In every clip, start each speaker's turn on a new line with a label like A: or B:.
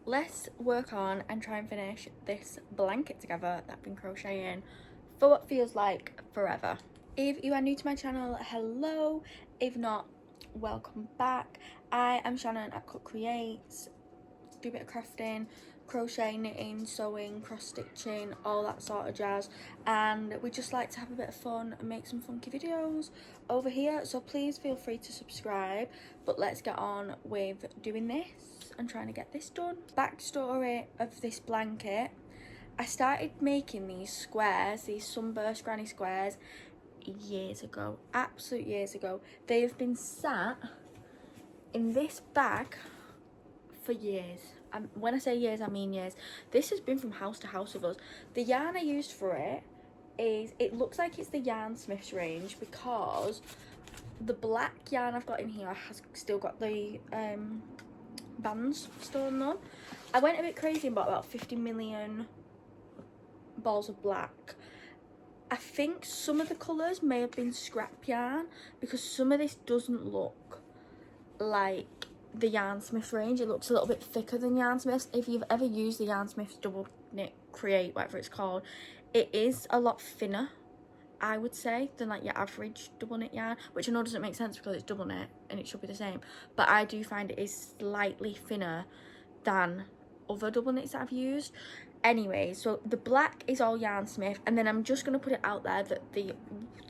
A: let's work on and try and finish this blanket together that I've been crocheting for what feels like forever. If you are new to my channel, hello. If not, welcome back. I am Shannon at Cook Creates. Do a bit of crafting, crochet, knitting, sewing, cross stitching, all that sort of jazz, and we just like to have a bit of fun and make some funky videos over here, so please feel free to subscribe. But let's get on with doing this and trying to get this done. Backstory of this blanket: I started making these squares, these Sunburst granny squares, years ago, absolute years ago. They have been sat in this bag for years. When I say years, I mean years. This has been from house to house with us. The yarn I used for it is, it looks like it's the Yarn Smiths range, because the black yarn I've got in here has still got the bands still on them. I went a bit crazy and bought about 50 million balls of black. I think some of the colours may have been scrap yarn, because some of this doesn't look like the Yarn Smiths range. It looks a little bit thicker than Yarn Smiths. If you've ever used the Yarn Smiths double knit create, whatever it's called, it is a lot thinner, I would say, than like your average double knit yarn, which I know doesn't make sense because it's double knit and it should be the same, but I do find it is slightly thinner than other double knits that I've used. Anyway, so the black is all Yarn Smith, and then I'm just going to put it out there that the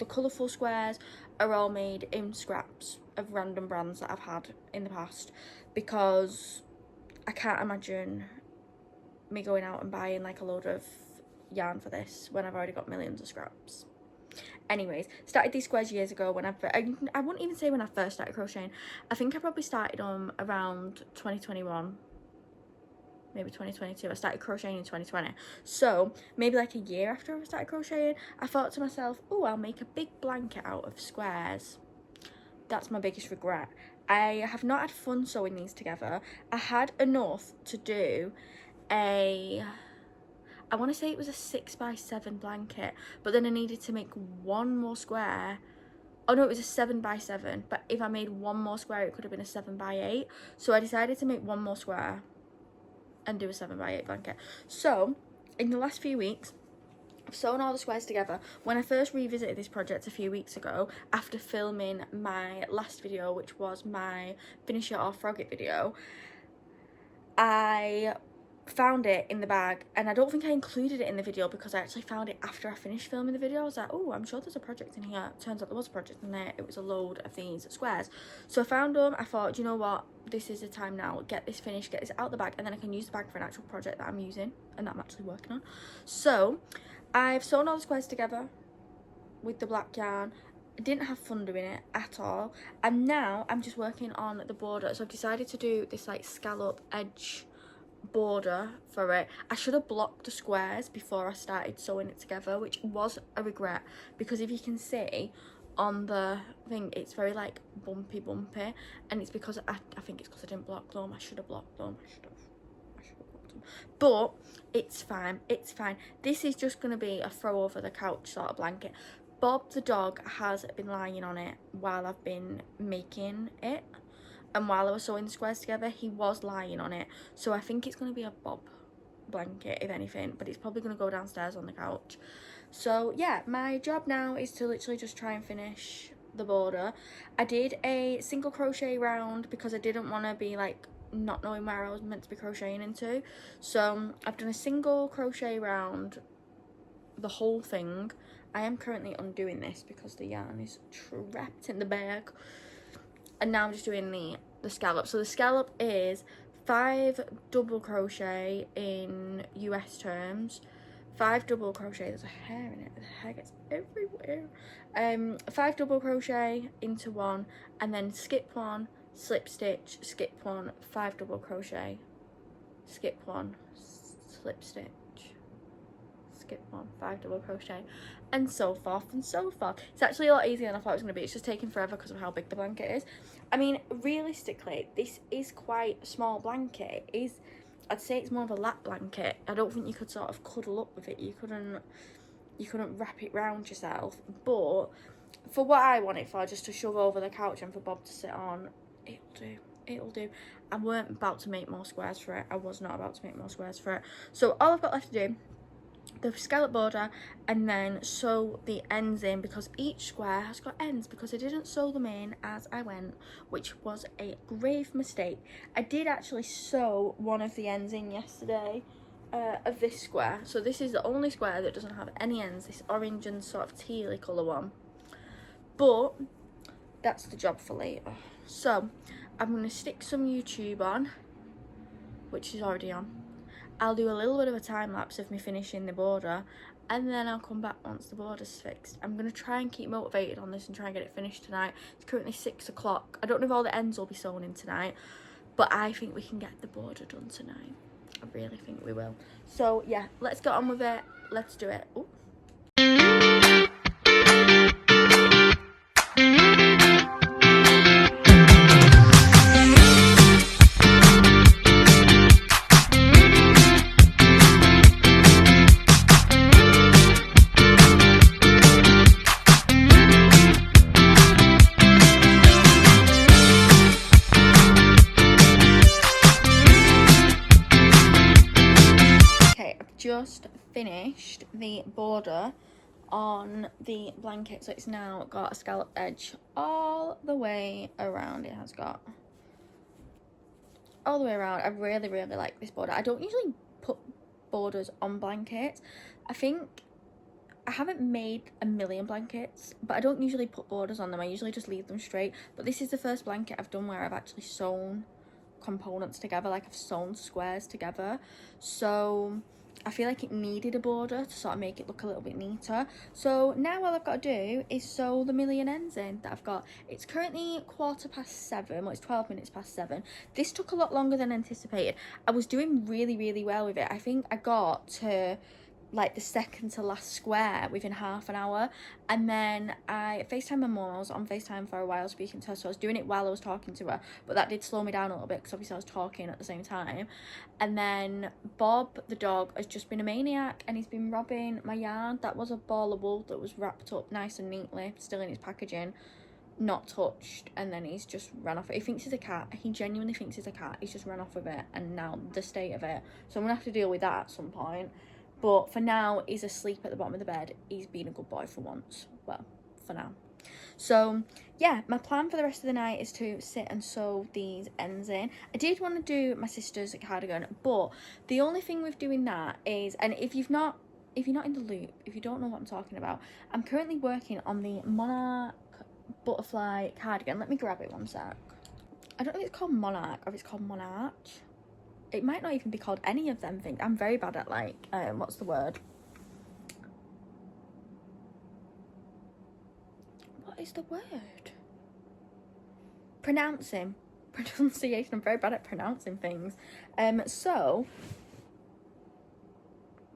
A: colourful squares are all made in scraps of random brands that I've had in the past, because I can't imagine me going out and buying like a load of yarn for this when I've already got millions of scraps. Anyways, started these squares years ago when I wouldn't even say when I first started crocheting. I think I probably started around 2021, maybe 2022. I started crocheting in 2020, so maybe like a year after I started crocheting, I thought to myself, oh, I'll make a big blanket out of squares. That's my biggest regret. I have not had fun sewing these together. I had enough to do I want to say it was a 6x7 blanket, but then I needed to make one more square. Oh no, it was a 7x7, but if I made one more square it could have been a 7x8, so I decided to make one more square and do a 7x8 blanket. So in the last few weeks I've sewn all the squares together. When I first revisited this project a few weeks ago, after filming my last video, which was my finish it or frog it video, I found it in the bag, and I don't think I included it in the video because I actually found it after I finished filming the video. I was like, oh, I'm sure there's a project in here. Turns out there was a project in there. It was a load of these squares. So I found them. I thought, you know what, this is the time now, get this finished, get this out the bag, and then I can use the bag for an actual project that I'm using and that I'm actually working on. So I've sewn all the squares together with the black yarn. I didn't have fun doing it at all, and now I'm just working on the border. So I've decided to do this like scallop edge border for it. I should have blocked the squares before I started sewing it together, which was a regret, because if you can see on the thing, it's very like bumpy, and it's because I think it's because I didn't block them. I should have blocked them. I should have blocked them, but it's fine, it's fine. This is just going to be a throw over the couch sort of blanket. Bob the dog has been lying on it while I've been making it, and while I was sewing the squares together he was lying on it, so I think it's going to be a Bob blanket if anything, but it's probably going to go downstairs on the couch. So yeah, my job now is to literally just try and finish the border. I did a single crochet round because I didn't want to be like not knowing where I was meant to be crocheting into, so I've done a single crochet round the whole thing. I am currently undoing this because the yarn is trapped in the bag, and now I'm just doing the scallop. So the scallop is 5 double crochet in US terms, 5 double crochet, there's a hair in it, the hair gets everywhere, 5 double crochet into one, and then skip one, slip stitch, skip one, 5 double crochet, skip one, slip stitch, skip one, 5 double crochet, and so forth and so forth. It's actually a lot easier than I thought it was going to be. It's just taking forever because of how big the blanket is. I mean, realistically, this is quite a small blanket. I'd say it's more of a lap blanket. I don't think you could sort of cuddle up with it. You couldn't wrap it round yourself, but for what I want it for, just to shove over the couch and for Bob to sit on, it'll do. it'll do. I weren't about to make more squares for it. I was not about to make more squares for it. So all I've got left to do, the scallop border, and then sew the ends in, because each square has got ends, because I didn't sew them in as I went, which was a grave mistake. I did actually sew one of the ends in yesterday of this square. So this is the only square that doesn't have any ends, this orange and sort of tealy colour one. But that's the job for later. So I'm going to stick some YouTube on, which is already on. I'll do a little bit of a time lapse of me finishing the border, and then I'll come back once the border's fixed. I'm going to try and keep motivated on this and try and get it finished tonight. It's currently 6 o'clock. I don't know if all the ends will be sewn in tonight, but I think we can get the border done tonight. I really think we will. So yeah, let's get on with it. Let's do it. Ooh. Just finished the border on the blanket, so it's now got a scallop edge all the way around. It has got all the way around. I really like this border. I don't usually put borders on blankets. I think I haven't made a million blankets, but I don't usually put borders on them. I usually just leave them straight. But this is the first blanket I've done where I've actually sewn components together, like I've sewn squares together. So I feel like it needed a border to sort of make it look a little bit neater. So now all I've got to do is sew the million ends in that I've got. It's currently 7:15. Well, it's 12 minutes past 7. This took a lot longer than anticipated. I was doing really well with it. I think I got to like the second to last square within half an hour, and then I FaceTimed my mum. I was on FaceTime for a while speaking to her, so I was doing it while I was talking to her, but that did slow me down a little bit because obviously I was talking at the same time. And then Bob the dog has just been a maniac, and he's been robbing my yarn. That was a ball of wool that was wrapped up nice and neatly, still in its packaging, not touched, and then he's just ran off. He thinks it's a cat. He genuinely thinks it's a cat. He's just ran off with it, and now the state of it. So I'm gonna have to deal with that at some point. But for now, he's asleep at the bottom of the bed. He's been a good boy for once. Well, for now. So, yeah, my plan for the rest of the night is to sit and sew these ends in. I did want to do my sister's cardigan, but the only thing with doing that is, and if you're not in the loop, if you don't know what I'm talking about, I'm currently working on the Monarch butterfly cardigan. Let me grab it one sec. I don't know if it's called Monarch or if it's called Monarch. It might not even be called any of them things. I'm very bad at, like, what's the word? What is the word? Pronunciation. I'm very bad at pronouncing things. So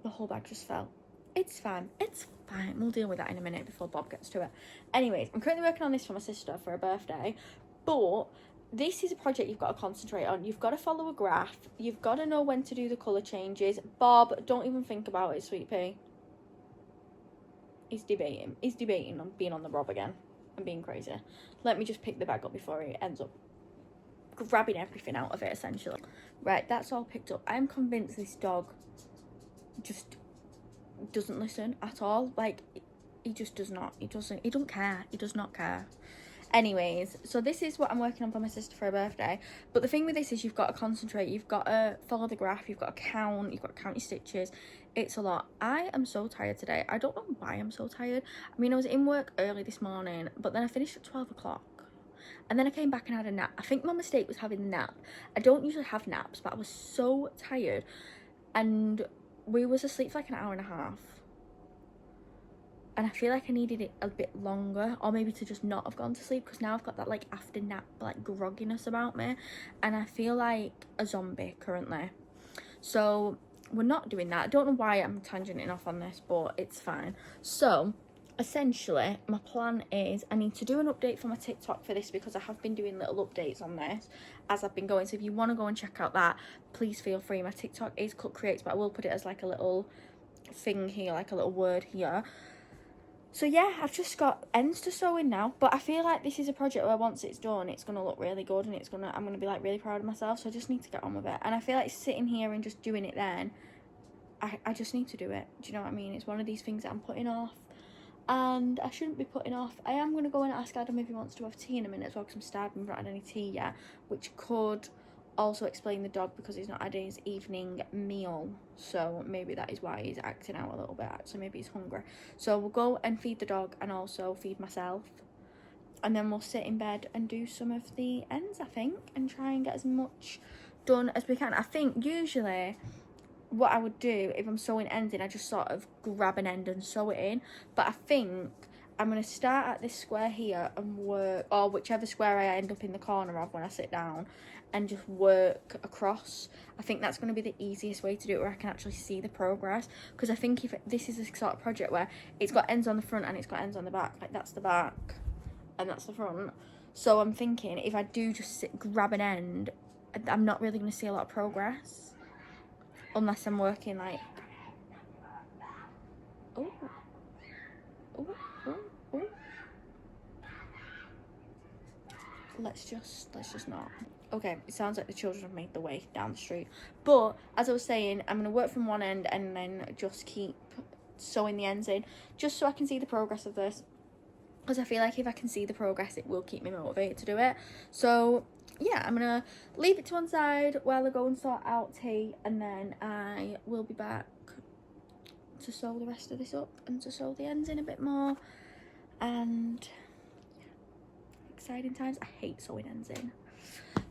A: the whole bag just fell. It's fine. It's fine. We'll deal with that in a minute before Bob gets to it. Anyways, I'm currently working on this for my sister for her birthday, but this is a project you've got to concentrate on. You've got to follow a graph. You've got to know when to do the colour changes. Bob, don't even think about it, sweet pea. He's debating. He's debating on being on the rob again. I'm being crazy. Let me just pick the bag up before he ends up grabbing everything out of it, essentially. Right, that's all picked up. I'm convinced this dog just doesn't listen at all. Like, he just does not. He don't care. He does not care. Anyways, so this is what I'm working on for my sister for her birthday. But the thing with this is you've got to concentrate. You've got to follow the graph. You've got to count. You've got to count your stitches. It's a lot. I am so tired today. I don't know why I'm so tired. I mean, I was in work early this morning, but then I finished at 12 o'clock. And then I came back and had a nap. I think my mistake was having the nap. I don't usually have naps, but I was so tired. And we was asleep for like an hour and a half. And I feel like I needed it a bit longer, or maybe to just not have gone to sleep, because now I've got that like after nap like grogginess about me, and I feel like a zombie currently. So we're not doing that. I don't know why I'm tangenting off on this, but it's fine. So essentially my plan is I need to do an update for my TikTok for this, because I have been doing little updates on this as I've been going. So if you want to go and check out that, please feel free. My TikTok is Cut Creates, but I will put it as like a little thing here, like a little word here. So yeah, I've just got ends to sew in now, but I feel like this is a project where once it's done, it's gonna look really good, and I'm gonna be like really proud of myself. So I just need to get on with it. And I feel like sitting here and just doing it then, I just need to do it. Do you know what I mean? It's one of these things that I'm putting off, and I shouldn't be putting off. I am gonna go and ask Adam if he wants to have tea in a minute as well, because I'm starving. I've not had any tea yet, which could also explain the dog, because he's not had his evening meal, so maybe that is why he's acting out a little bit. Actually, maybe he's hungry. So we'll go and feed the dog and also feed myself, and then we'll sit in bed and do some of the ends, I think, and try and get as much done as we can. I think usually what I would do if I'm sewing ends in, I just sort of grab an end and sew it in, but I think I'm going to start at this square here and work, or whichever square I end up in the corner of when I sit down, and just work across. I think that's going to be the easiest way to do it, where I can actually see the progress, because I think if this is a sort of project where it's got ends on the front and it's got ends on the back, like that's the back and that's the front, so I'm thinking if I do just grab an end, I'm not really going to see a lot of progress unless I'm working like, oh, oh, oh, oh. Let's just not. Okay, it sounds like the children have made the way down the street. But as I was saying, I'm going to work from one end and then just keep sewing the ends in, just so I can see the progress of this. Because I feel like if I can see the progress, it will keep me motivated to do it. So yeah, I'm going to leave it to one side while I go and sort out tea, and then I will be back to sew the rest of this up and to sew the ends in a bit more. And exciting times. I hate sewing ends in.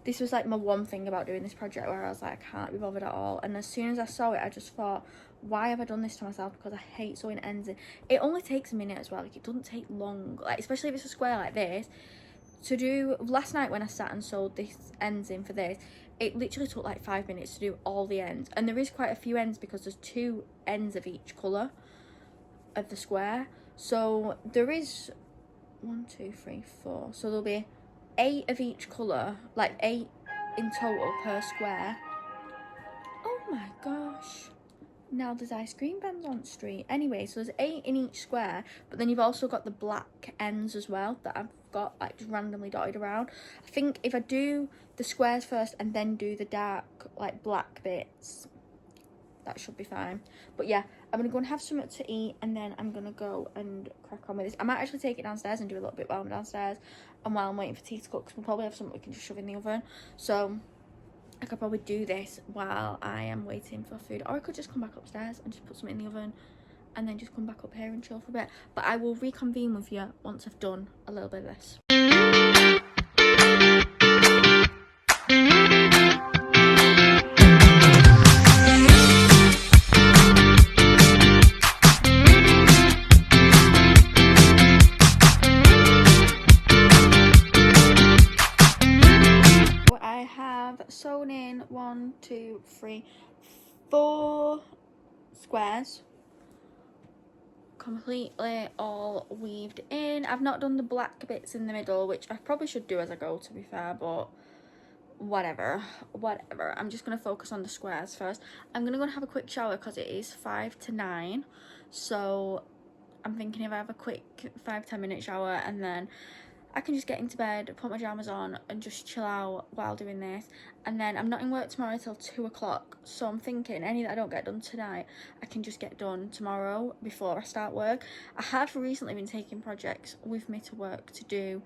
A: This was like my one thing about doing this project, where I was like, I can't be bothered at all. And as soon as I saw it, I just thought, why have I done this to myself? Because I hate sewing ends in. It only takes a minute as well. Like, it doesn't take long, like especially if it's a square like this. To do last night when I sat and sewed this ends in for this, it literally took like 5 minutes to do all the ends. And there is quite a few ends because there's 2 ends of each colour of the square. So there is 1, 2, 3, 4. So there'll be 8 of each colour, like 8 in total per square. Oh my gosh. Now there's ice cream vans on the street. Anyway, so there's 8 in each square, but then you've also got the black ends as well that I've got like just randomly dotted around. I think if I do the squares first and then do the dark like black bits, that should be fine. But yeah, I'm gonna go and have something to eat, and then I'm gonna go and crack on with this. I might actually take it downstairs and do a little bit while I'm downstairs and while I'm waiting for tea to cook, because we'll probably have something we can just shove in the oven. So I could probably do this while I am waiting for food, or I could just come back upstairs and just put something in the oven and then just come back up here and chill for a bit. But I will reconvene with you once I've done a little bit of this. Sewn in 1, 2, 3, 4 squares, completely all weaved in. I've not done the black bits in the middle, which I probably should do as I go, to be fair, but whatever. I'm just gonna focus on the squares first. I'm gonna go and have a quick shower because it is 5 to 9, so I'm thinking if I have a quick 5-10 minute shower, and then I can just get into bed, put my pajamas on and just chill out while doing this. And then I'm not in work tomorrow till 2 o'clock, so I'm thinking any that I don't get done tonight, I can just get done tomorrow before I start work. I have recently been taking projects with me to work to do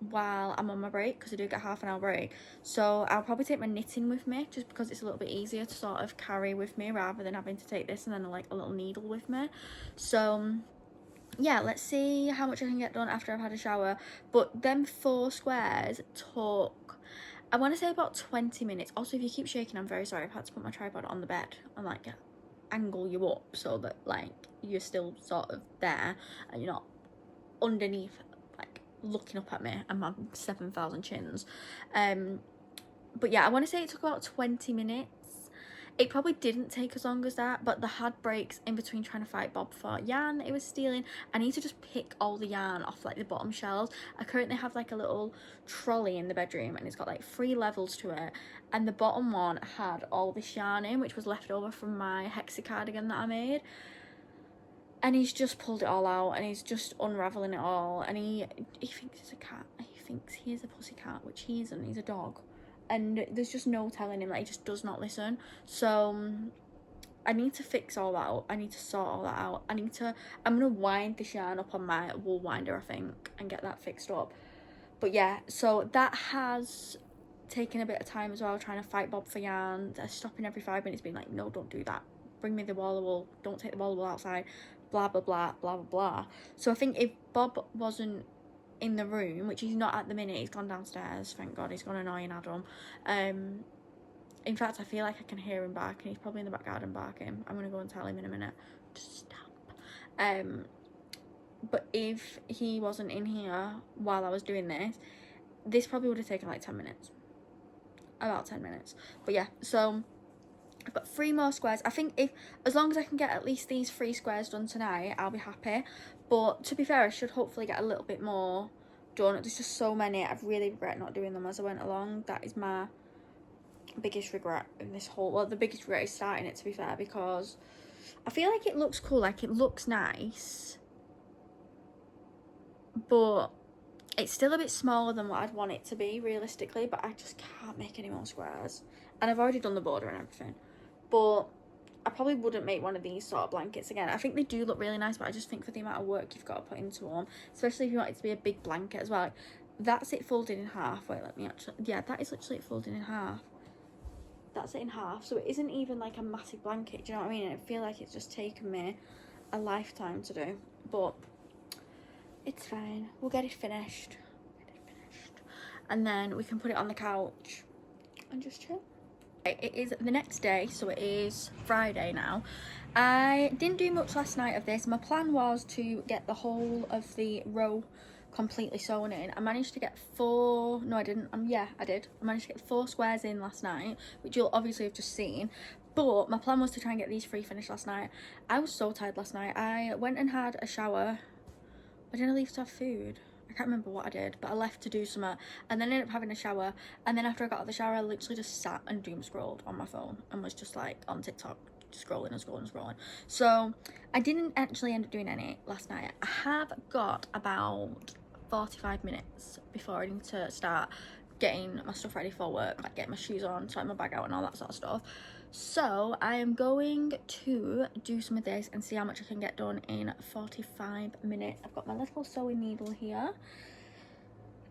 A: while I'm on my break, because I do get half an hour break. So I'll probably take my knitting with me, just because it's a little bit easier to sort of carry with me rather than having to take this and then like a little needle with me. So yeah, let's see how much I can get done after I've had a shower. But them 4 squares took, I want to say, about 20 minutes. Also, if you keep shaking, I'm very sorry. I've had to put my tripod on the bed and like angle you up so that like you're still sort of there and you're not underneath like looking up at me and my 7,000 chins. But yeah, I want to say it took about 20 minutes. It probably didn't take as long as that, but the had breaks in between trying to fight Bob for yarn that it was stealing. I need to just pick all the yarn off like the bottom shelves. I currently have like a little trolley in the bedroom, and it's got like 3 levels to it, and the bottom one had all this yarn in, which was left over from my hexie cardigan that I made. and he's just pulled it all out, and he's just unraveling it all, and he thinks it's a cat. He thinks he is a pussy cat, which he isn't. He's a dog, and there's just no telling him. Like, he just does not listen. So I need to fix all that out. I need to sort all that out. I'm gonna wind this yarn up on my wool winder, I think, and get that fixed up. But yeah, so that has taken a bit of time as well, trying to fight Bob for yarn. They're stopping every 5 minutes, being like, no, don't do that, bring me the wall of wool, don't take the wall of wool outside, blah blah blah blah blah blah. So I think if Bob wasn't in the room, which he's not at the minute, he's gone downstairs, thank God, he's gone annoying Adam. In fact, I feel like I can hear him barking. He's probably in the back garden barking. I'm gonna go and tell him in a minute to stop. But if he wasn't in here while I was doing this probably would have taken like 10 minutes, about 10 minutes. But yeah, so I've got 3 more squares. I think as long as I can get at least these 3 squares done tonight, I'll be happy. But to be fair, I should hopefully get a little bit more done. There's just so many. I've really regret not doing them as I went along. That is my biggest regret in this whole, well, the biggest regret is starting it, to be fair, because I feel like it looks cool, like it looks nice, but it's still a bit smaller than what I'd want it to be realistically. But I just can't make any more squares, and I've already done the border and everything. But I probably wouldn't make one of these sort of blankets again. I think they do look really nice, but I just think for the amount of work you've got to put into them, especially if you want it to be a big blanket as well. Like, that's it folded in half. Wait, let me actually, yeah, that is literally it folded in half. That's it in half, so it isn't even like a massive blanket, do you know what I mean? And I feel like it's just taken me a lifetime to do, but it's fine. We'll get it finished, and then we can put it on the couch and just chill. It is the next day, so it is Friday now. I didn't do much last night of this. My plan was to get the whole of the row completely sewn in. I managed to get 4, no I didn't, yeah I did. I managed to get 4 squares in last night, which you'll obviously have just seen. But my plan was to try and get these 3 finished last night. I was so tired last night. I went and had a shower. I didn't leave to have food. I can't remember what I did, but I left to do something and then ended up having a shower. And then after I got out of the shower, I literally just sat and doom scrolled on my phone and was just like on TikTok, scrolling and scrolling and scrolling. So I didn't actually end up doing any last night. I have got about 45 minutes before I need to start getting my stuff ready for work, like getting my shoes on, sorting my bag out and all that sort of stuff. So I am going to do some of this and see how much I can get done in 45 minutes. I've got my little sewing needle here,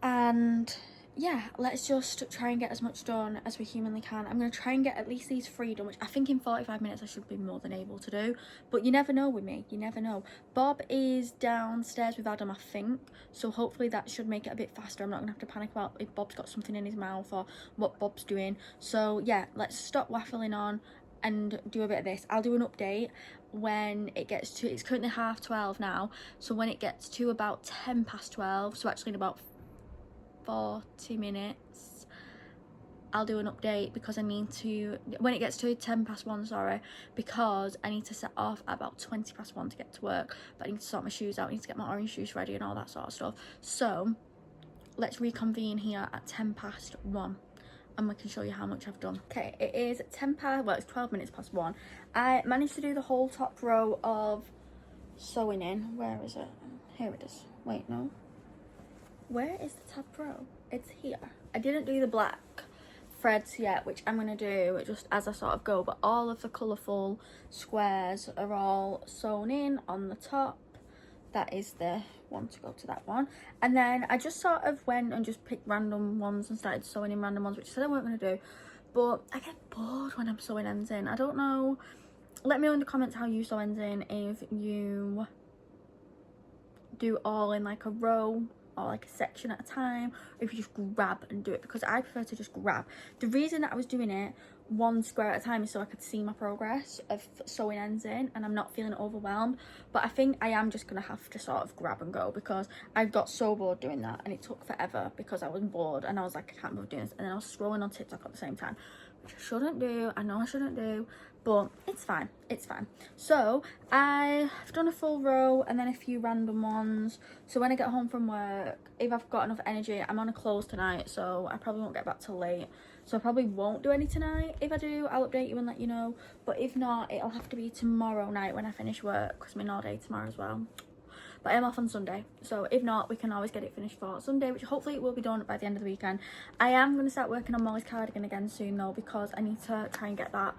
A: and yeah, let's just try and get as much done as we humanly can. I'm going to try and get at least these 3 done, which I think in 45 minutes I should be more than able to do. But you never know with me, you never know. Bob is downstairs with Adam, I think, so hopefully that should make it a bit faster. I'm not going to have to panic about if Bob's got something in his mouth or what Bob's doing. So yeah, let's stop waffling on and do a bit of this. I'll do an update when it gets to, it's currently 12:30 now, so when it gets to about 12:10, so actually in about 40 minutes I'll do an update, because I need to, when it gets to 1:10, sorry, because I need to set off at about 1:20 to get to work. But I need to sort my shoes out, I need to get my orange juice ready and all that sort of stuff. So let's reconvene here at 1:10 and we can show you how much I've done. Okay, it is 12 minutes past 1. I managed to do the whole top row of sewing in. Where is it? Here it is. Wait, no. Where is the top row? It's here. I didn't do the black threads yet, which I'm going to do just as I sort of go, but all of the colourful squares are all sewn in on the top. That is the one to go to that one. And then I just sort of went and just picked random ones and started sewing in random ones, which I said I weren't going to do, but I get bored when I'm sewing ends in. I don't know. Let me know in the comments how you sew ends in, if you do all in like a row or like a section at a time, or if you just grab and do it, because I prefer to just grab. The reason that I was doing it 1 square at a time is so I could see my progress of sewing ends in and I'm not feeling overwhelmed. But I think I am just gonna have to sort of grab and go, because I got so bored doing that and it took forever because I was bored and I was like, I can't believe doing this, and then I was scrolling on TikTok at the same time, which I shouldn't do. I know I shouldn't do, but it's fine, it's fine. So I've done a full row and then a few random ones, so when I get home from work, if I've got enough energy, I'm on a close tonight, so I probably won't get back till late, so I probably won't do any tonight. If I do, I'll update you and let you know, but if not, it'll have to be tomorrow night when I finish work, because I'm in all day tomorrow as well. But I am off on Sunday, so if not, we can always get it finished for Sunday, which hopefully it will be done by the end of the weekend. I am going to start working on Molly's cardigan again soon though, because I need to try and get that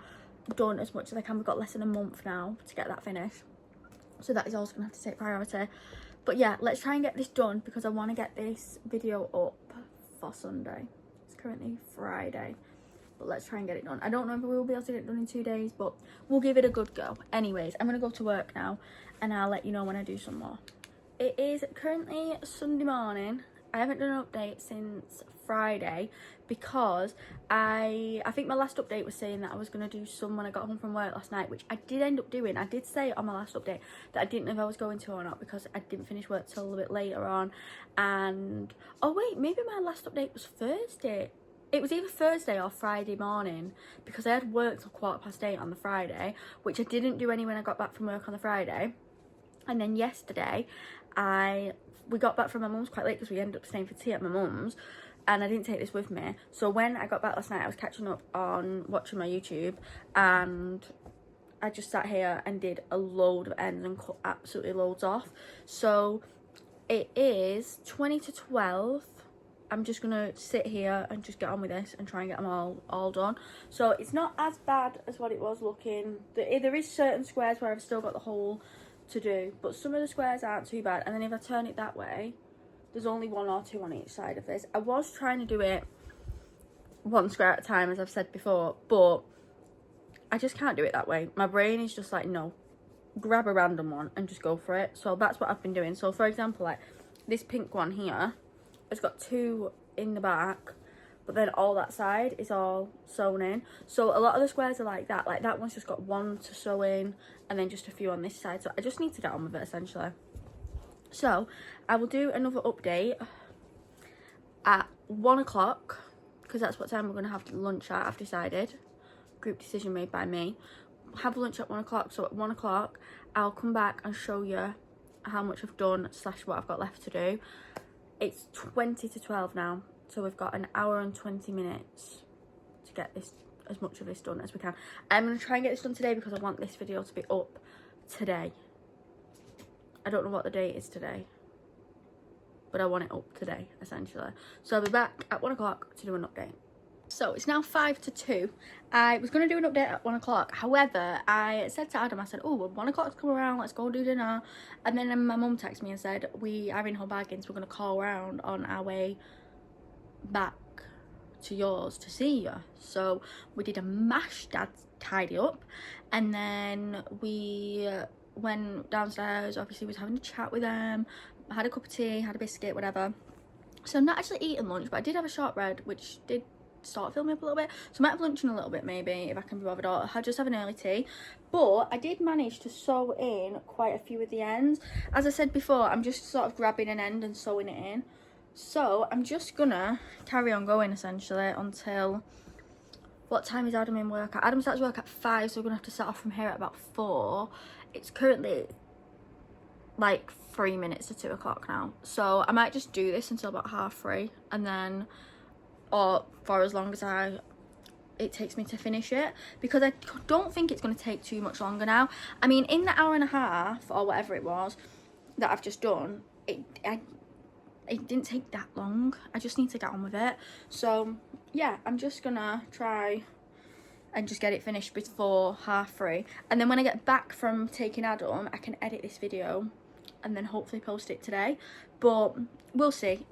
A: done as much as I can. We've got less than a month now to get that finished, so that is also going to have to take priority. But yeah, let's try and get this done, because I want to get this video up for Sunday. It's currently Friday, but let's try and get it done. I don't know if we will be able to get it done in 2 days, but we'll give it a good go. Anyways, I'm going to go to work now, and I'll let you know when I do some more. It is currently Sunday morning. I haven't done an update since Friday, because I think my last update was saying that I was going to do some when I got home from work last night, which I did end up doing. I did say on my last update that I didn't know if I was going to or not, because I didn't finish work till a bit later on. And oh wait, maybe my last update was Thursday. It was either Thursday or Friday morning, because I had work till 8:15 on the Friday, which I didn't do any when I got back from work on the Friday. And then yesterday we got back from my mum's quite late, because we ended up staying for tea at my mum's, and I didn't take this with me. So when I got back last night, I was catching up on watching my YouTube, and I just sat here and did a load of ends and cut absolutely loads off. So it is 20 to 12. I'm just gonna sit here and just get on with this and try and get them all done. So it's not as bad as what it was looking. There is certain squares where I've still got the hole to do, but some of the squares aren't too bad. And then if I turn it that way, there's only 1 or 2 on each side of this. I was trying to do it 1 square at a time, as I've said before, but I just can't do it that way. My brain is just like, no, grab a random one and just go for it. So that's what I've been doing. So for example, like this pink one here, it's got 2 in the back, but then all that side is all sewn in. So a lot of the squares are like that one's just got 1 to sew in, and then just a few on this side. So I just need to get on with it essentially. So I will do another update at 1 o'clock, because that's what time we're going to have lunch at, I've decided. Group decision made by me. Have lunch at 1 o'clock. So at 1 o'clock I'll come back and show you how much I've done / what I've got left to do. It's 20 to 12 now, so we've got 1 hour and 20 minutes to get this, as much of this done as we can. I'm going to try and get this done today, because I want this video to be up today. I don't know what the date is today, but I want it up today essentially. So I'll be back at 1 o'clock to do an update. So it's now 5 to 2. I was going to do an update at 1 o'clock. However, I said to Adam, I said, oh, well, 1 o'clock's come around, let's go do dinner. And then my mum texted me and said, we are in Hull Bargains, we're going to call around on our way back to yours to see you. So we did a mash tidy up, and then we went downstairs, obviously was having a chat with them, had a cup of tea, had a biscuit, whatever. So I'm not actually eating lunch, but I did have a shortbread, which did start filling me up a little bit. So I might have lunch in a little bit, maybe, if I can be bothered, or I'll just have an early tea. But I did manage to sew in quite a few of the ends. As I said before, I'm just sort of grabbing an end and sewing it in. So I'm just gonna carry on going essentially until, what time is Adam in work at? Adam starts work at 5, so we're gonna have to set off from here at about 4. It's currently like 3 minutes to 2 o'clock now, so I might just do this until about 3:30, and then, or for as long as it takes me to finish it, because I don't think it's going to take too much longer now. I mean, in the hour and a half or whatever it was that I've just done, it didn't take that long. I just need to get on with it. So yeah, I'm just gonna try and just get it finished before 3:30, and then when I get back from taking Adam, I can edit this video and then hopefully post it today. But we'll see.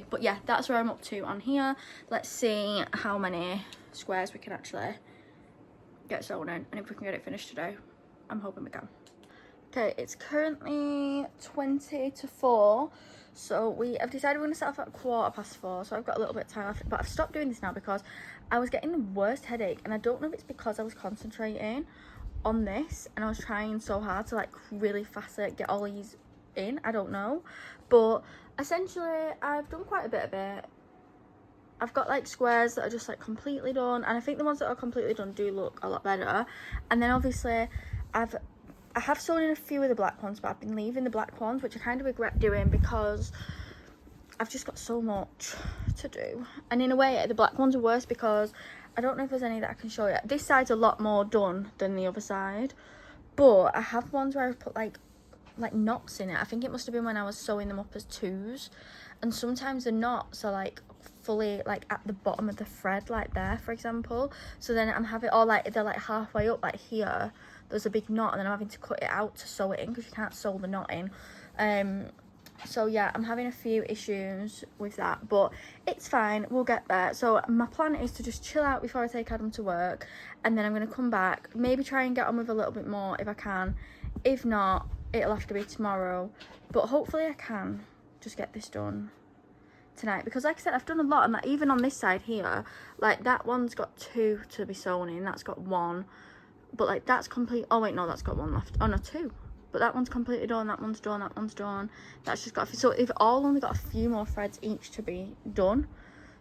A: But yeah, that's where I'm up to on here. Let's see how many squares we can actually get sewn in, and if we can get it finished today. I'm hoping we can. Okay, it's currently 20 to 4, so we have decided we're going to set off at 4:15, so I've got a little bit of time left. But I've stopped doing this now because I was getting the worst headache, and I don't know if it's because I was concentrating on this and I was trying so hard to like really fast get all these in. I don't know, but essentially I've done quite a bit of it. I've got like squares that are just like completely done, and I think the ones that are completely done do look a lot better. And then obviously I have sewn in a few of the black ones, but I've been leaving the black ones, which I kind of regret doing because I've just got so much to do. And in a way, the black ones are worse because I don't know if there's any that I can show you. This side's a lot more done than the other side. But I have ones where I've put like knots in it. I think it must have been when I was sewing them up as twos. And sometimes the knots are like fully like at the bottom of the thread, like there, for example. So then I'm having, or like they're like halfway up, like here. There's a big knot, and then I'm having to cut it out to sew it in because you can't sew the knot in. So yeah, I'm having a few issues with that, but it's fine, we'll get there. So my plan is to just chill out before I take Adam to work, and then I'm going to come back, maybe try and get on with a little bit more if I can. If not, it'll have to be tomorrow, but hopefully I can just get this done tonight, because like I said, I've done a lot, and like, even on this side here, like that one's got 2 to be sewn in, that's got 1, but like that's complete. Oh wait, no, that's got 1 left. Oh no, 2. But that one's completely done, that one's done, that one's done. That's just got, so they've all only got a few more threads each to be done.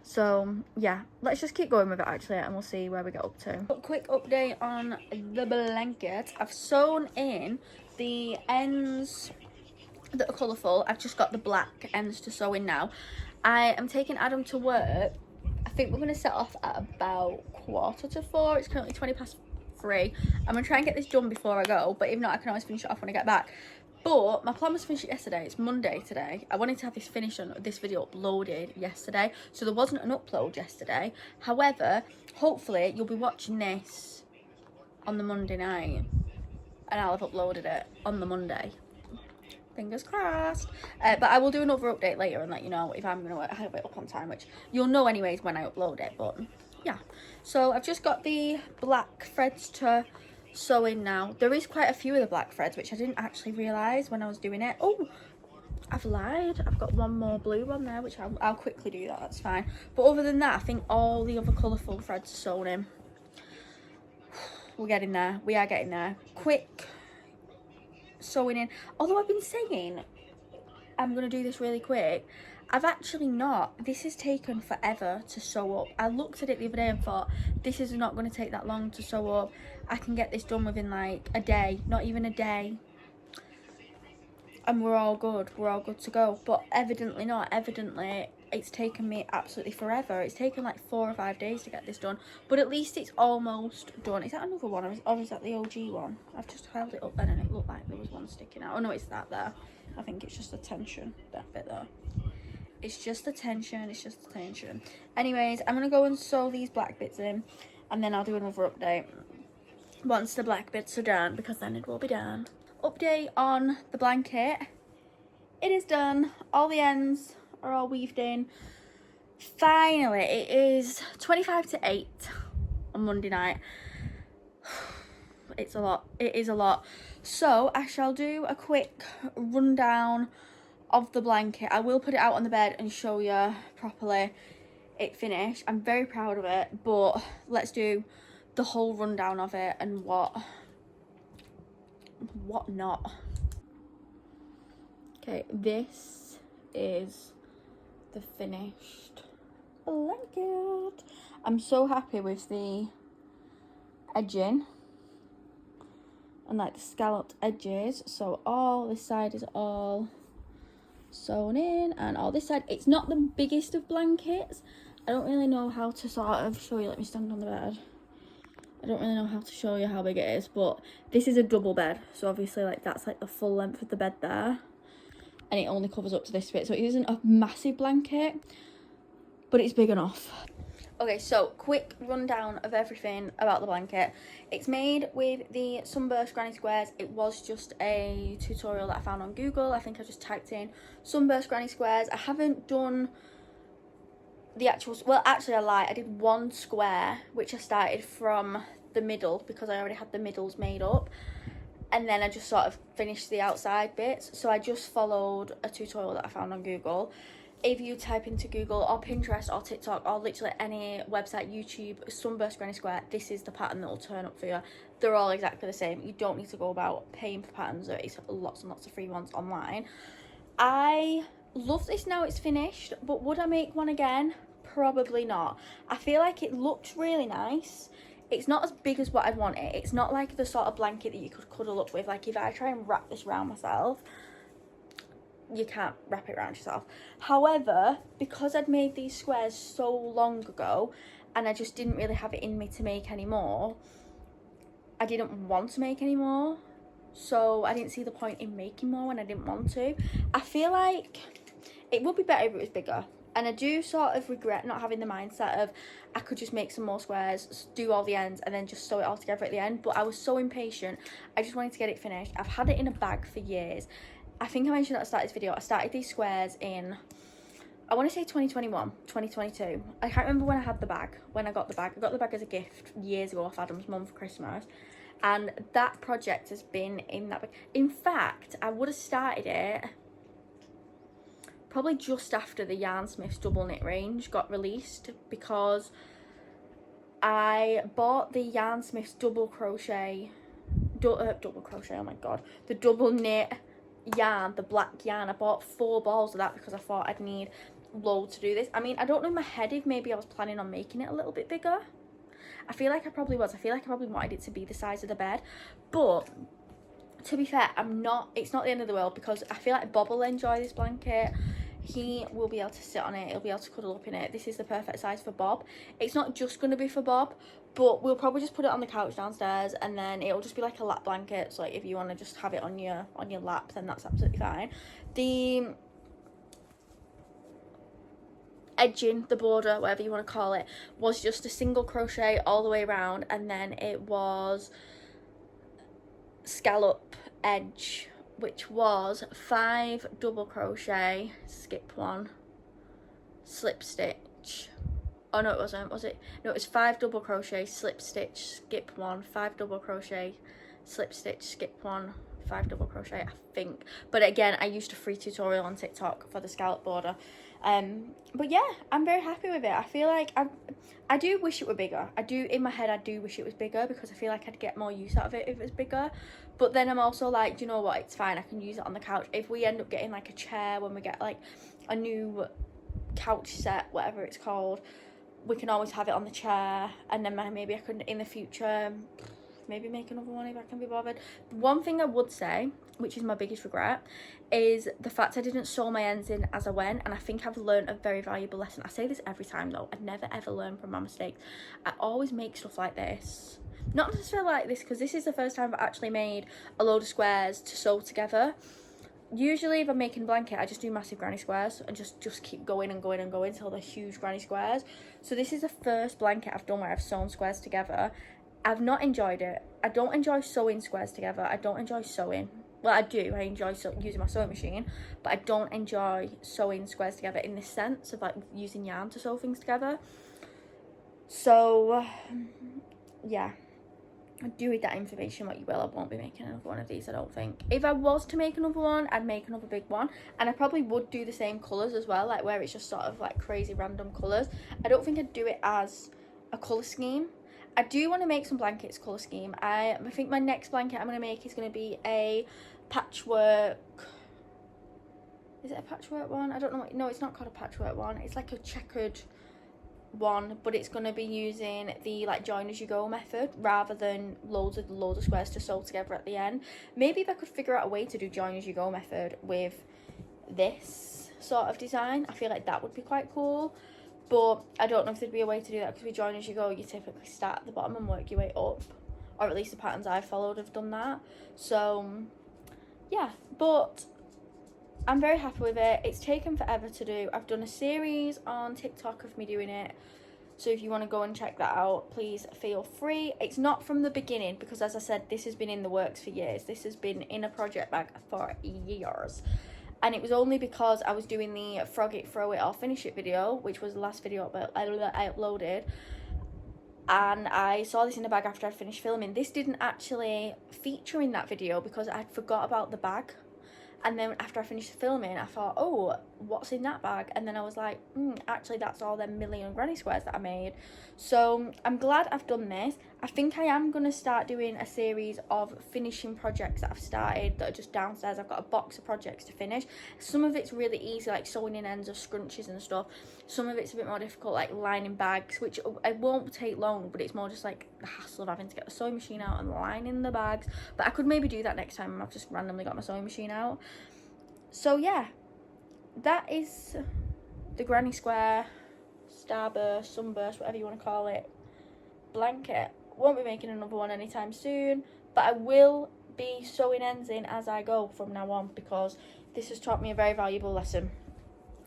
A: So yeah, let's just keep going with it actually, and we'll see where we get up to. A quick update on the blanket. I've sewn in the ends that are colourful. I've just got the black ends to sew in now. I am taking Adam to work. I think we're going to set off at about 3:45. It's currently 3:20. I'm gonna try and get this done before I go, but if not, I can always finish it off when I get back. But my plan was to finish it yesterday. It's Monday today. I wanted to have this finished and this video uploaded yesterday, so there wasn't an upload yesterday. However, hopefully you'll be watching this on the Monday night, and I'll have uploaded it on the Monday. Fingers crossed. But I will do another update later and let you know if I'm gonna have it up on time, which you'll know anyways when I upload it. But yeah, so I've just got the black threads to sew in now. There is quite a few of the black threads, which I didn't actually realise when I was doing it. Oh, I've lied. I've got one more blue one there, which I'll quickly do that. That's fine. But other than that, I think all the other colourful threads are sewn in. We're getting there. We are getting there. Quick sewing in. Although I've been saying I'm going to do this really quick, I've actually not. This has taken forever to sew up. I looked at it the other day and thought, this is not going to take that long to sew up. I can get this done within like a day, not even a day. And we're all good. We're all good to go. But evidently not. Evidently, it's taken me absolutely forever. It's taken like 4 or 5 days to get this done. But at least it's almost done. Is that another one? Or is that the OG one? I've just held it up then and it looked like there was one sticking out. Oh no, it's that there. I think it's just the tension, that bit there. It's just the tension, it's just the tension. Anyways, I'm going to go and sew these black bits in, and then I'll do another update once the black bits are done, because then it will be done. Update on the blanket. It is done. All the ends are all weaved in. Finally, it is 25 to 8 on Monday night. It's a lot. It is a lot. So I shall do a quick rundown of the blanket. I will put it out on the bed and show you properly it finished. I'm very proud of it, but let's do the whole rundown of it and what not. Okay, this is the finished blanket. I'm so happy with the edging and like the scalloped edges. So all this side is all sewn in, and all this side. It's not the biggest of blankets. I don't really know how to sort of show you. Let me stand on the bed. I don't really know how to show you how big it is, but this is a double bed, so obviously like that's like the full length of the bed there, and it only covers up to this bit, so it isn't a massive blanket, but it's big enough. Okay, so quick rundown of everything about the blanket. It's made with the Sunburst granny squares. It was just a tutorial that I found on Google. I think I just typed in Sunburst granny squares. I haven't done the actual, well actually I lied, I did one square which I started from the middle because I already had the middles made up, and then I just sort of finished the outside bits. So I just followed a tutorial that I found on Google. If you type into Google or Pinterest or TikTok or literally any website, YouTube, Sunburst granny square, this is the pattern that will turn up for you. They're all exactly the same. You don't need to go about paying for patterns. There is lots and lots of free ones online. I love this now it's finished, but would I make one again? Probably not. I feel like it looks really nice. It's not as big as what I'd want it. It's not like the sort of blanket that you could cuddle up with. Like if I try and wrap this around myself, you can't wrap it around yourself. However, because I'd made these squares so long ago and I just didn't really have it in me to make any more, I didn't want to make any more, so I didn't see the point in making more when I didn't want to. I feel like it would be better if it was bigger, and I do sort of regret not having the mindset of I could just make some more squares, do all the ends, and then just sew it all together at the end. But I was so impatient, I just wanted to get it finished. I've had it in a bag for years. I think I mentioned at the start of this video, I started these squares in, I want to say 2021, 2022. I can't remember when I had the bag, when I got the bag. I got the bag as a gift years ago off Adam's mum for Christmas. And that project has been in that bag. In fact, I would have started it probably just after the Yarnsmiths double knit range got released, because I bought the Yarnsmiths double crochet, oh my god, the double knit yarn, the black yarn. I bought 4 balls of that because I thought I'd need loads to do this. I mean, I don't know in my head if maybe I was planning on making it a little bit bigger. I feel like I probably was. I feel like I probably wanted it to be the size of the bed, but to be fair, it's not the end of the world, because I feel like Bob will enjoy this blanket. He will be able to sit on it, he'll be able to cuddle up in it. This is the perfect size for Bob. It's not just going to be for Bob, but we'll probably just put it on the couch downstairs, and then it'll just be like a lap blanket. So like if you want to just have it on your lap, then that's absolutely fine. The edging, the border, whatever you want to call it, was just a single crochet all the way around, and then it was scallop edge, which was 5 double crochet, skip 1, slip stitch. Oh no, it wasn't, was it? No, it was 5 double crochet, slip stitch, skip 1, 5 double crochet, slip stitch, skip 1, 5 double crochet, I think. But again, I used a free tutorial on TikTok for the scallop border. But yeah, I'm very happy with it. I feel like I do wish it were bigger. In my head I do wish it was bigger, because I feel like I'd get more use out of it if it was bigger. But then I'm also like, do you know what, it's fine, I can use it on the couch. If we end up getting like a chair, when we get like a new couch set, whatever it's called, we can always have it on the chair, and then maybe I could in the future maybe make another one if I can be bothered. One thing I would say, which is my biggest regret, is the fact I didn't sew my ends in as I went, and I think I've learned a very valuable lesson. I say this every time though, I never ever learn from my mistakes. I always make stuff like this. Not necessarily like this, because this is the first time I've actually made a load of squares to sew together. Usually if I'm making a blanket, I just do massive granny squares and just keep going and going and going until they're huge granny squares. So this is the first blanket I've done where I've sewn squares together. I've not enjoyed it. I don't enjoy sewing squares together. I don't enjoy sewing. Well, I do. I enjoy using my sewing machine, but I don't enjoy sewing squares together in the sense of like using yarn to sew things together. So yeah, do with that information what you will. I won't be making another one of these, I don't think. If I was to make another one, I'd make another big one, and I probably would do the same colours as well, like where it's just sort of like crazy random colours. I don't think I'd do it as a colour scheme. I do want to make some blankets colour scheme. I think my next blanket I'm going to make is going to be a patchwork. Is it a patchwork one? I don't know. No, it's not called a patchwork one. It's like a checkered one, but it's going to be using the like join as you go method rather than loads of squares to sew together at the end. Maybe if I could figure out a way to do join as you go method with this sort of design, I feel like that would be quite cool. But I don't know if there'd be a way to do that, because with join as you go, you typically start at the bottom and work your way up. Or at least the patterns I've followed have done that. So, yeah. But I'm very happy with it. It's taken forever to do. I've done a series on TikTok of me doing it. So if you want to go and check that out, please feel free. It's not from the beginning, because as I said, this has been in the works for years. This has been in a project bag for years. And it was only because I was doing the frog it, throw it, or finish it video, which was the last video I uploaded. And I saw this in the bag after I finished filming. This didn't actually feature in that video because I forgot about the bag. And then after I finished filming, I thought, oh, what's in that bag? And then I was like, actually, that's all them million granny squares that I made. So I'm glad I've done this. I think I am going to start doing a series of finishing projects that I've started that are just downstairs. I've got a box of projects to finish. Some of it's really easy, like sewing in ends of scrunchies and stuff. Some of it's a bit more difficult, like lining bags, which it won't take long, but it's more just like the hassle of having to get the sewing machine out and lining the bags. But I could maybe do that next time. I've just randomly got my sewing machine out. So yeah, that is the granny square, starburst, sunburst, whatever you want to call it, blanket. Won't be making another one anytime soon, but I will be sewing ends in as I go from now on, because this has taught me a very valuable lesson.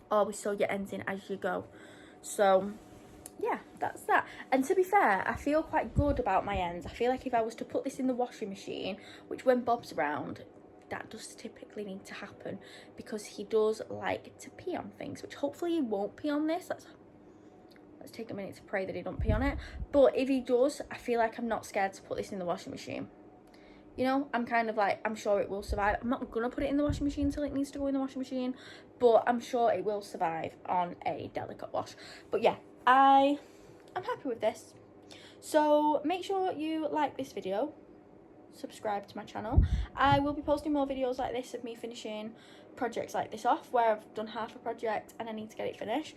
A: Always sew your ends in as you go. So yeah, that's that. And to be fair, I feel quite good about my ends. I feel like if I was to put this in the washing machine, which when Bob's around, that does typically need to happen, because he does like to pee on things, which hopefully he won't pee on this. Let's take a minute to pray that he don't pee on it. But if he does, I feel like I'm not scared to put this in the washing machine. You know, I'm kind of like, I'm sure it will survive. I'm not gonna put it in the washing machine until it needs to go in the washing machine, but I'm sure it will survive on a delicate wash. But yeah, I'm happy with this. So make sure you like this video, subscribe to my channel. I will be posting more videos like this of me finishing projects like this off, where I've done half a project and I need to get it finished.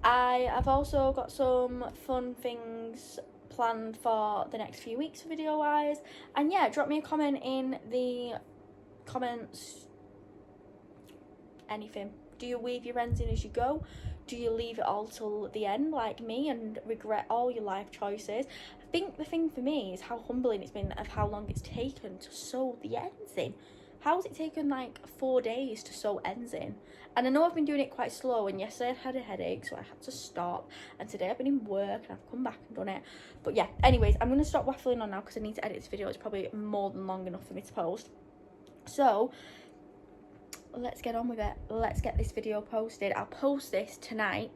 A: I have also got some fun things planned for the next few weeks video wise, and yeah, drop me a comment in the comments. Anything. Do you weave your ends in as you go? Do you leave it all till the end like me and regret all your life choices? I think the thing for me is how humbling it's been of how long it's taken to sew the ends in. How's it taken like 4 days to sew ends in? And I know I've been doing it quite slow, and yesterday I had a headache, so I had to stop, and today I've been in work and I've come back and done it. But yeah, anyways, I'm going to stop waffling on now because I need to edit this video. It's probably more than long enough for me to post. So let's get on with it. Let's get this video posted. I'll post this tonight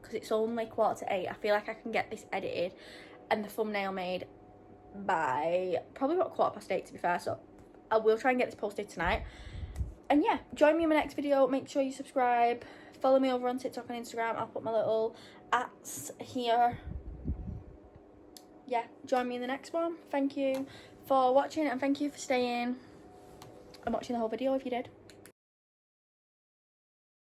A: because it's only 7:45. I feel like I can get this edited and the thumbnail made by probably about 8:15 to be fair, so I will try and get this posted tonight. And yeah, join me in my next video. Make sure you subscribe, follow me over on TikTok and Instagram. I'll put my little @ here. Yeah, join me in the next one. Thank you for watching, and thank you for staying and watching the whole video if you did.